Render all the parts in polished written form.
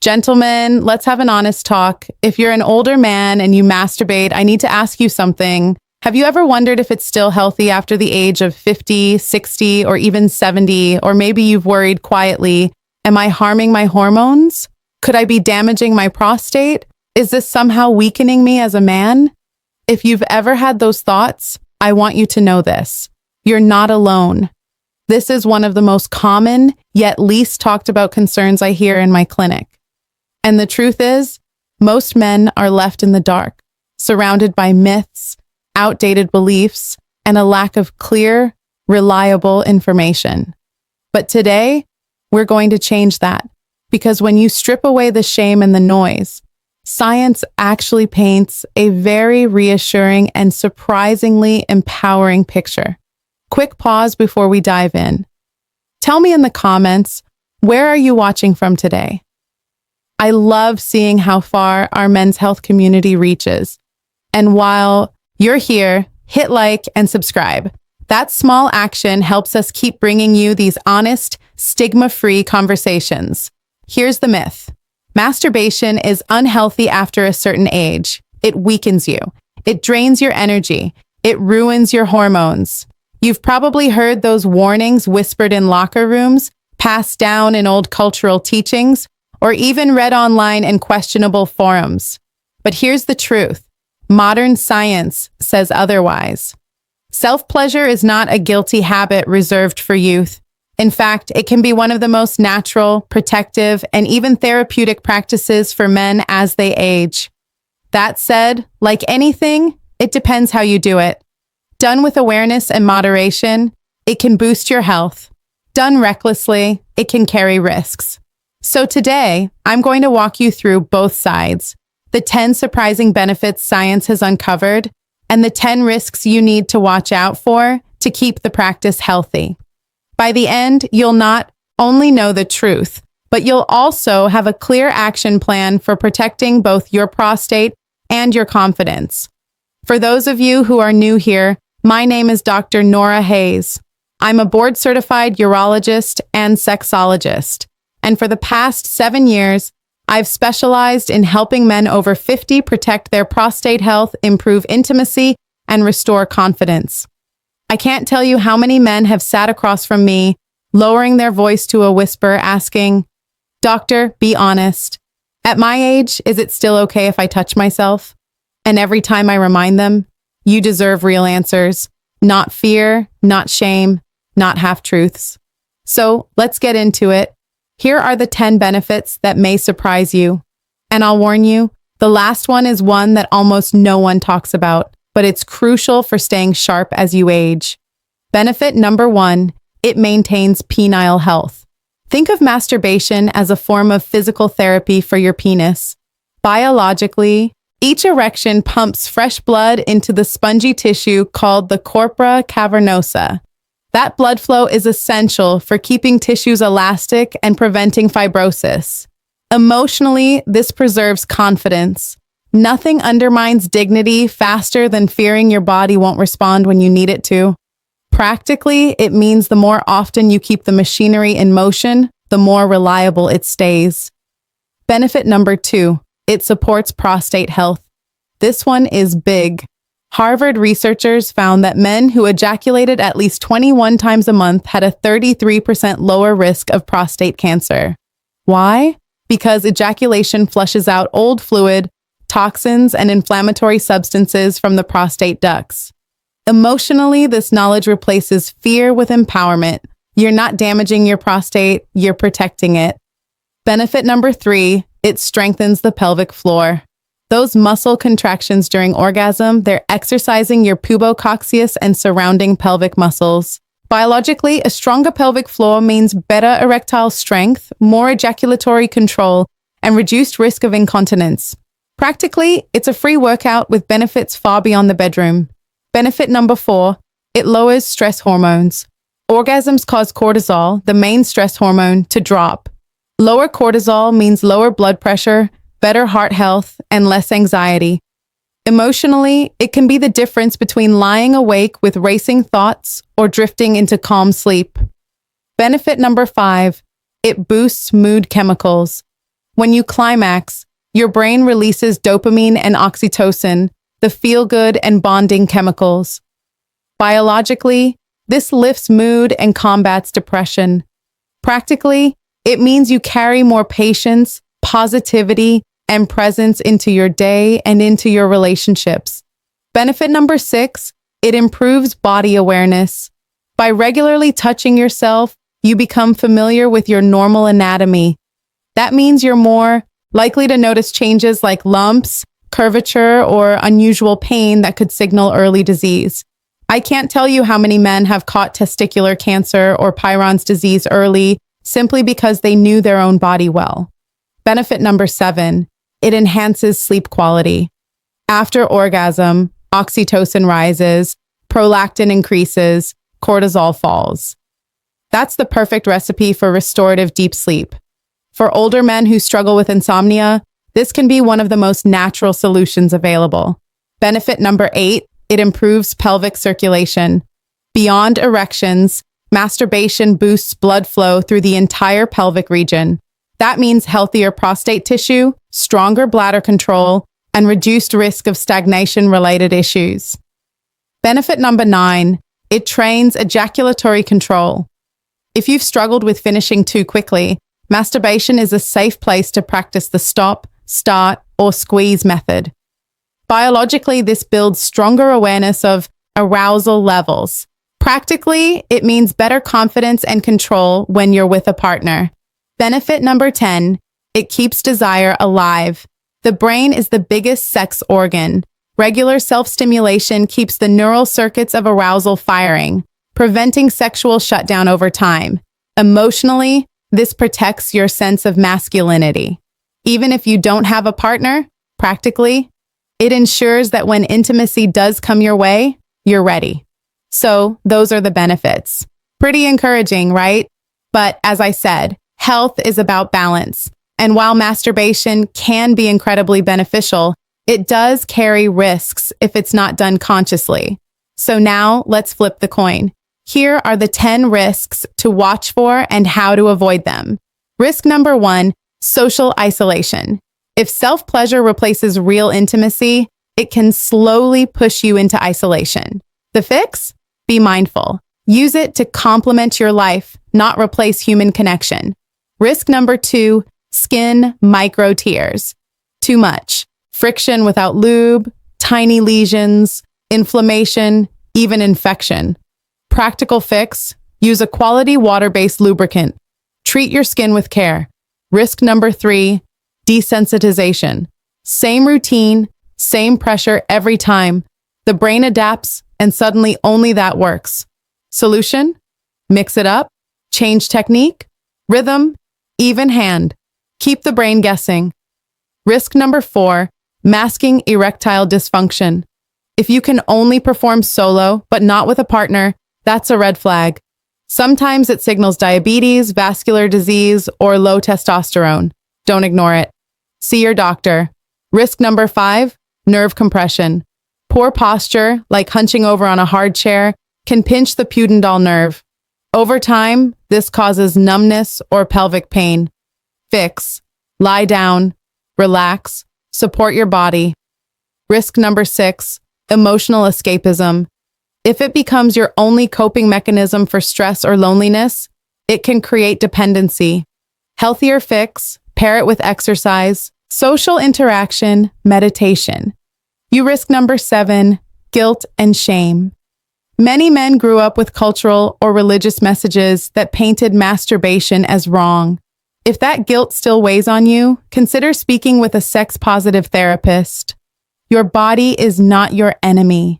Gentlemen, let's have an honest talk. If you're an older man and you masturbate, I need to ask you something. Have you ever wondered if it's still healthy after the age of 50, 60, or even 70? Or maybe you've worried quietly, am I harming my hormones? Could I be damaging my prostate? Is this somehow weakening me as a man? If you've ever had those thoughts, I want you to know this. You're not alone. This is one of the most common, yet least talked about concerns I hear in my clinic. And the truth is, most men are left in the dark, surrounded by myths, outdated beliefs, and a lack of clear, reliable information. But today, we're going to change that, because when you strip away the shame and the noise, science actually paints a very reassuring and surprisingly empowering picture. Quick pause before we dive in. Tell me in the comments, where are you watching from today? I love seeing how far our men's health community reaches. And while you're here, hit like and subscribe. That small action helps us keep bringing you these honest, stigma-free conversations. Here's the myth. Masturbation is unhealthy after a certain age. It weakens you. It drains your energy. It ruins your hormones. You've probably heard those warnings whispered in locker rooms, passed down in old cultural teachings, or even read online in questionable forums. But here's the truth. Modern science says otherwise. Self-pleasure is not a guilty habit reserved for youth. In fact, it can be one of the most natural, protective, and even therapeutic practices for men as they age. That said, like anything, it depends how you do it. Done with awareness and moderation, it can boost your health. Done recklessly, it can carry risks. So today, I'm going to walk you through both sides, the 10 surprising benefits science has uncovered, and the 10 risks you need to watch out for to keep the practice healthy. By the end, you'll not only know the truth, but you'll also have a clear action plan for protecting both your prostate and your confidence. For those of you who are new here, my name is Dr. Nora Hayes. I'm a board-certified urologist and sexologist. And for the past 7 years, I've specialized in helping men over 50 protect their prostate health, improve intimacy, and restore confidence. I can't tell you how many men have sat across from me, lowering their voice to a whisper, asking, "Doctor, be honest. At my age, is it still okay if I touch myself?" And every time I remind them, you deserve real answers, not fear, not shame, not half-truths. So let's get into it. Here are the 10 benefits that may surprise you. And I'll warn you, the last one is one that almost no one talks about, but it's crucial for staying sharp as you age. Benefit number 1, it maintains penile health. Think of masturbation as a form of physical therapy for your penis. Biologically, each erection pumps fresh blood into the spongy tissue called the corpora cavernosa. That blood flow is essential for keeping tissues elastic and preventing fibrosis. Emotionally, this preserves confidence. Nothing undermines dignity faster than fearing your body won't respond when you need it to. Practically, it means the more often you keep the machinery in motion, the more reliable it stays. Benefit number 2, it supports prostate health. This one is big. Harvard researchers found that men who ejaculated at least 21 times a month had a 33% lower risk of prostate cancer. Why? Because ejaculation flushes out old fluid, toxins, and inflammatory substances from the prostate ducts. Emotionally, this knowledge replaces fear with empowerment. You're not damaging your prostate, you're protecting it. Benefit number 3, it strengthens the pelvic floor. Those muscle contractions during orgasm, they're exercising your pubococcygeus and surrounding pelvic muscles. Biologically, a stronger pelvic floor means better erectile strength, more ejaculatory control, and reduced risk of incontinence. Practically, it's a free workout with benefits far beyond the bedroom. Benefit number 4, it lowers stress hormones. Orgasms cause cortisol, the main stress hormone, to drop. Lower cortisol means lower blood pressure, better heart health, and less anxiety. Emotionally, it can be the difference between lying awake with racing thoughts or drifting into calm sleep. Benefit number 5, it boosts mood chemicals. When you climax, your brain releases dopamine and oxytocin, the feel-good and bonding chemicals. Biologically, this lifts mood and combats depression. Practically, it means you carry more patience, positivity, and presence into your day and into your relationships. Benefit number 6, it improves body awareness. By regularly touching yourself, you become familiar with your normal anatomy. That means you're more likely to notice changes like lumps, curvature, or unusual pain that could signal early disease. I can't tell you how many men have caught testicular cancer or Peyronie's disease early simply because they knew their own body well. Benefit number 7, it enhances sleep quality. After orgasm, oxytocin rises, prolactin increases, cortisol falls. That's the perfect recipe for restorative deep sleep. For older men who struggle with insomnia, this can be one of the most natural solutions available. Benefit number 8, it improves pelvic circulation. Beyond erections, masturbation boosts blood flow through the entire pelvic region. That means healthier prostate tissue, stronger bladder control, and reduced risk of stagnation-related issues. Benefit number 9, it trains ejaculatory control. If you've struggled with finishing too quickly, masturbation is a safe place to practice the stop, start, or squeeze method. Biologically, this builds stronger awareness of arousal levels. Practically, it means better confidence and control when you're with a partner. Benefit number 10, it keeps desire alive. The brain is the biggest sex organ. Regular self-stimulation keeps the neural circuits of arousal firing, preventing sexual shutdown over time. Emotionally, this protects your sense of masculinity. Even if you don't have a partner, practically, it ensures that when intimacy does come your way, you're ready. So, those are the benefits. Pretty encouraging, right? But as I said, health is about balance. And while masturbation can be incredibly beneficial, it does carry risks if it's not done consciously. So now let's flip the coin. Here are the 10 risks to watch for and how to avoid them. Risk number 1, social isolation. If self-pleasure replaces real intimacy, it can slowly push you into isolation. The fix? Be mindful. Use it to complement your life, not replace human connection. Risk number 2, skin micro tears. Too much. Friction without lube, tiny lesions, inflammation, even infection. Practical fix, use a quality water-based lubricant. Treat your skin with care. Risk number 3, desensitization. Same routine, same pressure every time. The brain adapts and suddenly only that works. Solution? Mix it up, change technique, rhythm, even hand. Keep the brain guessing. Risk number 4, masking erectile dysfunction. If you can only perform solo, but not with a partner, that's a red flag. Sometimes it signals diabetes, vascular disease, or low testosterone. Don't ignore it. See your doctor. Risk number 5, nerve compression. Poor posture, like hunching over on a hard chair, can pinch the pudendal nerve. Over time, this causes numbness or pelvic pain. Fix. Lie down, relax, support your body. Risk number 6, emotional escapism. If it becomes your only coping mechanism for stress or loneliness, it can create dependency. Healthier fix, pair it with exercise, social interaction, meditation. You risk number 7, guilt and shame. Many men grew up with cultural or religious messages that painted masturbation as wrong. If that guilt still weighs on you, consider speaking with a sex-positive therapist. Your body is not your enemy.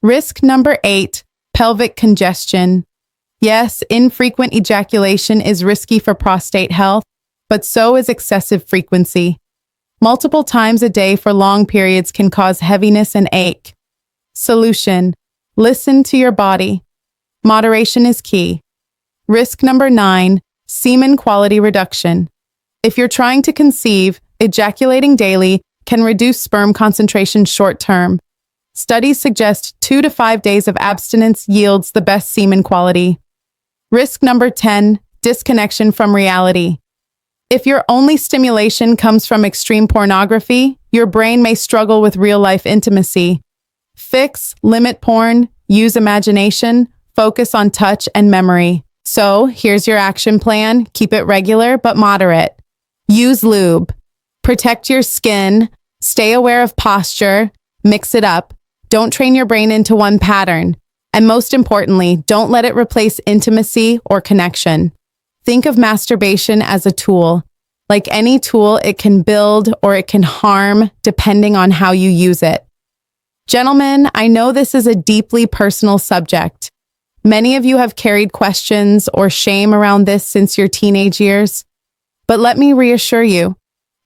Risk number 8, pelvic congestion. Yes, infrequent ejaculation is risky for prostate health, but so is excessive frequency. Multiple times a day for long periods can cause heaviness and ache. Solution: listen to your body. Moderation is key. Risk number 9, semen quality reduction. If you're trying to conceive, ejaculating daily can reduce sperm concentration short-term. Studies suggest 2 to 5 days of abstinence yields the best semen quality. Risk number 10, disconnection from reality. If your only stimulation comes from extreme pornography, your brain may struggle with real-life intimacy. Fix, limit porn, use imagination, focus on touch and memory. So, here's your action plan. Keep it regular but moderate. Use lube. Protect your skin. Stay aware of posture. Mix it up. Don't train your brain into one pattern. And most importantly, don't let it replace intimacy or connection. Think of masturbation as a tool. Like any tool, it can build or it can harm depending on how you use it. Gentlemen, I know this is a deeply personal subject. Many of you have carried questions or shame around this since your teenage years. But let me reassure you,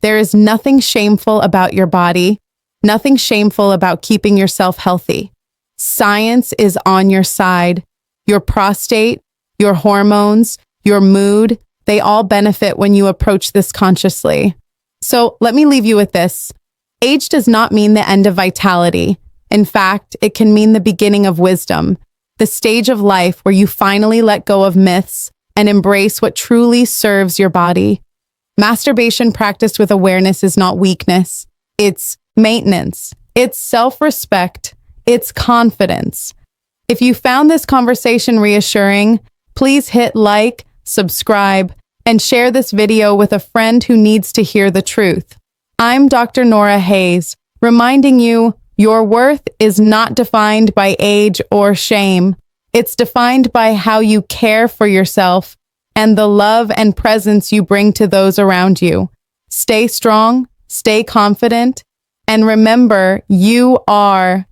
there is nothing shameful about your body, nothing shameful about keeping yourself healthy. Science is on your side. Your prostate, your hormones, your mood, they all benefit when you approach this consciously. So let me leave you with this. Age does not mean the end of vitality. In fact, it can mean the beginning of wisdom, the stage of life where you finally let go of myths and embrace what truly serves your body. Masturbation practiced with awareness is not weakness. It's maintenance. It's self-respect. It's confidence. If you found this conversation reassuring, please hit like, subscribe, and share this video with a friend who needs to hear the truth. I'm Dr. Nora Hayes, reminding you your worth is not defined by age or shame. It's defined by how you care for yourself and the love and presence you bring to those around you. Stay strong, stay confident, and remember, you are